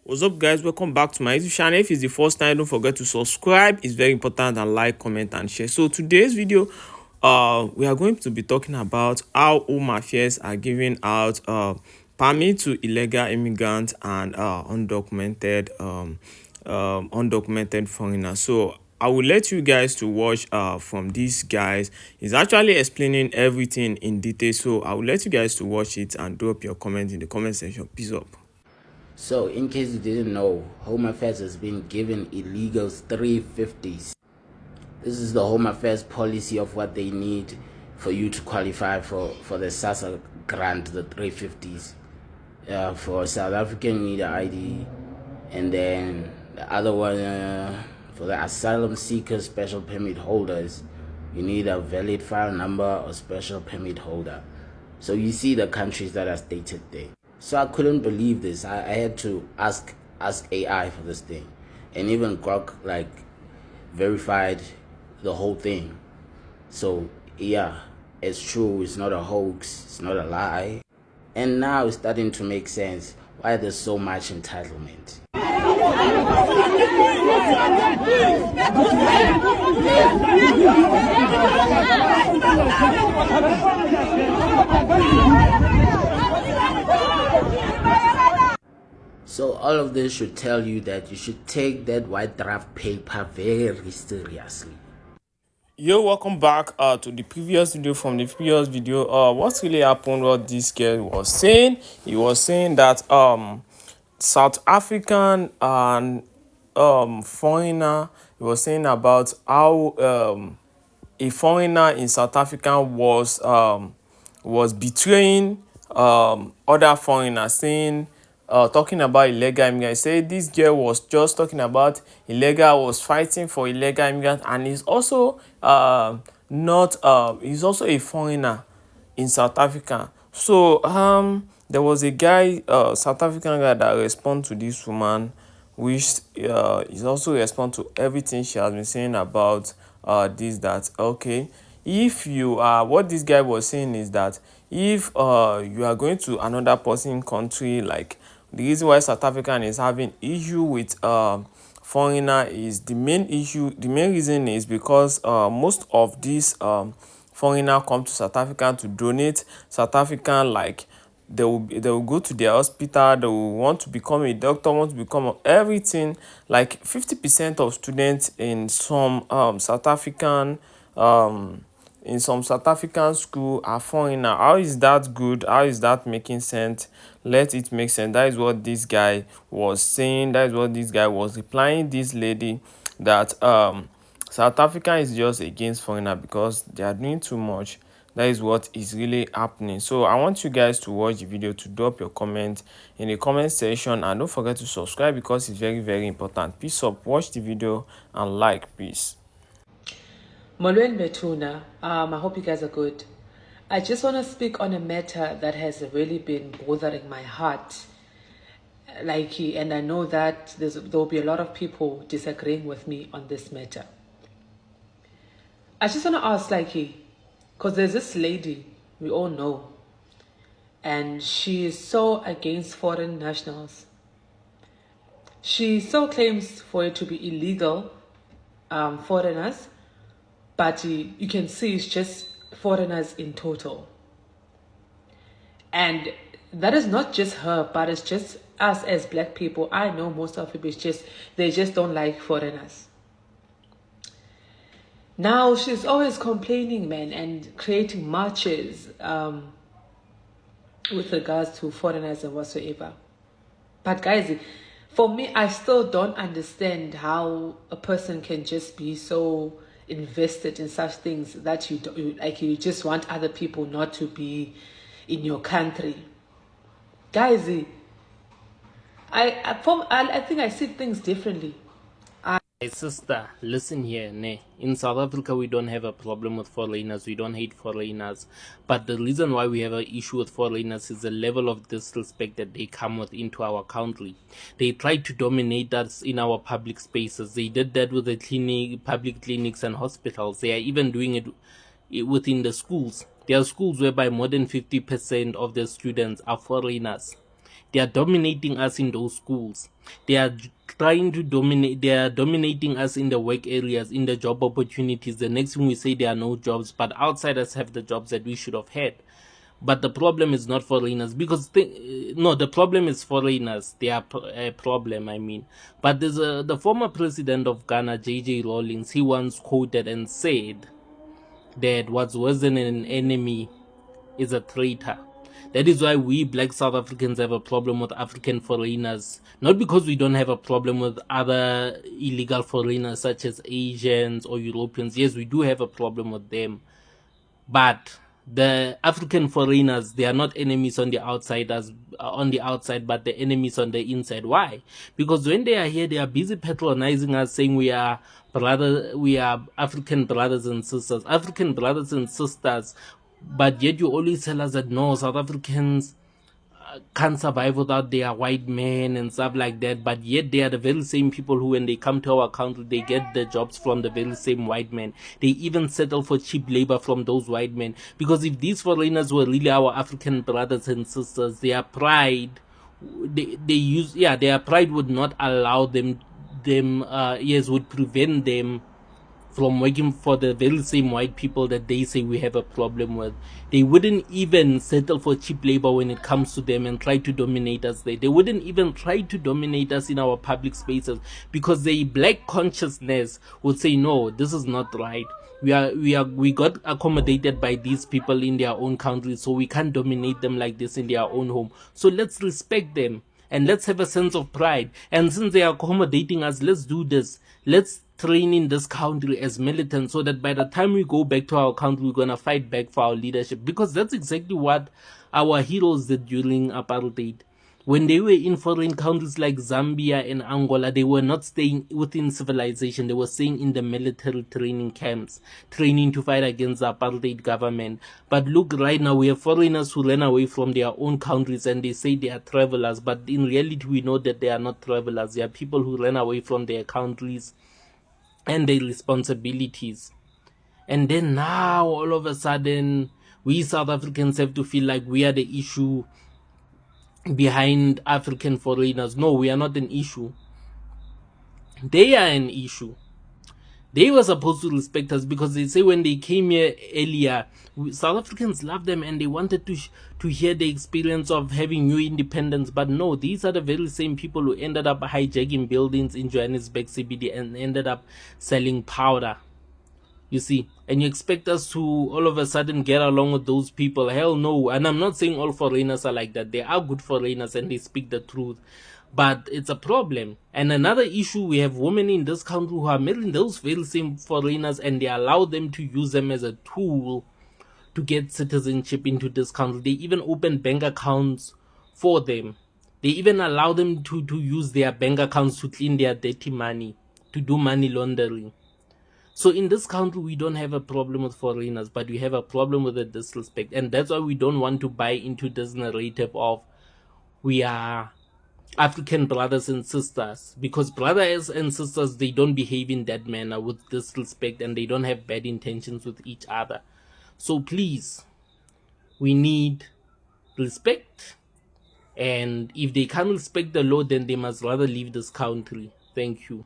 What's up, guys? Welcome back to my YouTube channel. If it's the first time, don't forget to subscribe. It's very important, and like, comment, and share. So today's video, we are going to be talking about how Home Affairs are giving out permit to illegal immigrants and undocumented foreigners. So I will let you guys to watch from these guys. He's actually explaining everything in detail. So I will let you guys to watch it and drop your comment in the comment section. Peace up. So, in case you didn't know, Home Affairs has been given illegals 350s. This is the Home Affairs policy of what they need for you to qualify for the SASA grant, the 350s. For South African, you need an ID, and then the other one, for the asylum seekers, special permit holders, you need a valid file number or special permit holder. So you see the countries that are stated there. So I couldn't believe this. I had to ask AI for this thing, and even Grok verified the whole thing. So yeah, it's true. It's not a hoax. It's not a lie. And now it's starting to make sense why there's so much entitlement. So all of this should tell you that you should take that white draft paper very seriously. Yo, welcome back to the previous video. From the previous video, what's really happened, what this girl was saying, he was saying that South African and foreigner, he was saying about how a foreigner in South Africa was betraying other foreigners, saying talking about illegal immigrants. Say this girl was just talking about illegal, was fighting for illegal immigrants, and he's also not he's also a foreigner in South Africa. So there was a guy, South African guy, that respond to this woman, which is also respond to everything she has been saying about this, that okay, if you are, what this guy was saying is that if you are going to another person country, like the reason why South African is having issue with foreigner is the main reason is because most of these foreigner come to South Africa to donate. South African, like they will go to their hospital, they will want to become a doctor, want to become everything. Like 50% of students in some South African school are foreigner. How is that good? How is that making sense? Let it make sense. That is what this guy was saying. That is what this guy was replying this lady, that South Africa is just against foreigner because they are doing too much. That is what is really happening. So I want you guys to watch the video, to drop your comment in the comment section, and don't forget to subscribe because it's very, very important. Peace up. Watch the video and like. Peace. Molweni Betuna, I hope you guys are good. I just want to speak on a matter that has really been bothering my heart. And I know that there will be a lot of people disagreeing with me on this matter. I just want to ask, because there's this lady we all know, and she is so against foreign nationals. She so claims for it to be illegal, foreigners, but you can see it's just foreigners in total. And that is not just her, but it's just us as black people. I know most of it is just, they just don't like foreigners. Now she's always complaining, man, and creating marches with regards to foreigners and whatsoever. But guys, for me, I still don't understand how a person can just be so invested in such things that you just want other people not to be in your country. Guys, I think I see things differently. Hey sister, listen here, ne. In South Africa, we don't have a problem with foreigners. We don't hate foreigners. But the reason why we have an issue with foreigners is the level of disrespect that they come with into our country. They try to dominate us in our public spaces. They did that with the public clinics and hospitals. They are even doing it within the schools. There are schools whereby more than 50% of the students are foreigners. They are dominating us in those schools. They are trying to dominate. They are dominating us in the work areas, in the job opportunities. The next thing we say, there are no jobs, but outsiders have the jobs that we should have had. But the problem is not foreigners, because no, the problem is foreigners. They are a problem, I mean. But there's the former president of Ghana, JJ Rawlings. He once quoted and said that what's worse than an enemy is a traitor. That is why we black South Africans have a problem with African foreigners. Not because we don't have a problem with other illegal foreigners such as Asians or Europeans. Yes, we do have a problem with them. But the African foreigners, they are not enemies on the outside, but the enemies on the inside. Why? Because when they are here, they are busy patronizing us, saying we are African brothers and sisters, but yet you always tell us that no, South Africans can't survive without their white men and stuff like that. But yet they are the very same people who, when they come to our country, they get the jobs from the very same white men. They even settle for cheap labor from those white men. Because if these foreigners were really our African brothers and sisters, their pride, their pride would not allow would prevent them from working for the very same white people that they say we have a problem with. They wouldn't even settle for cheap labor when it comes to them and try to dominate us there. They wouldn't even try to dominate us in our public spaces, because the black consciousness would say, no, this is not right. We got accommodated by these people in their own country, so we can't dominate them like this in their own home. So let's respect them and let's have a sense of pride. And since they are accommodating us, let's do this. Let's train in this country as militants, so that by the time we go back to our country, we're going to fight back for our leadership. Because that's exactly what our heroes did during apartheid. When they were in foreign countries like Zambia and Angola, they were not staying within civilization. They were staying in the military training camps, training to fight against the apartheid government. But look, right now, we have foreigners who ran away from their own countries and they say they are travelers. But in reality, we know that they are not travelers. They are people who ran away from their countries and their responsibilities. And then now, all of a sudden, we South Africans have to feel like we are the issue behind African foreigners. No, we are not an issue. They are an issue. They were supposed to respect us, because they say when they came here earlier, South Africans loved them and they wanted to hear the experience of having new independence. But no, these are the very same people who ended up hijacking buildings in Johannesburg CBD and ended up selling powder. You see, and you expect us to all of a sudden get along with those people? Hell no. And I'm not saying all foreigners are like that. They are good foreigners and they speak the truth. But it's a problem. And another issue, we have women in this country who are marrying those very same foreigners, and they allow them to use them as a tool to get citizenship into this country. They even open bank accounts for them. They even allow them to use their bank accounts to clean their dirty money, to do money laundering. So in this country, we don't have a problem with foreigners, but we have a problem with the disrespect. And that's why we don't want to buy into this narrative of we are African brothers and sisters. Because brothers and sisters, they don't behave in that manner with disrespect, and they don't have bad intentions with each other. So please, we need respect. And if they can't respect the law, then they must rather leave this country. Thank you.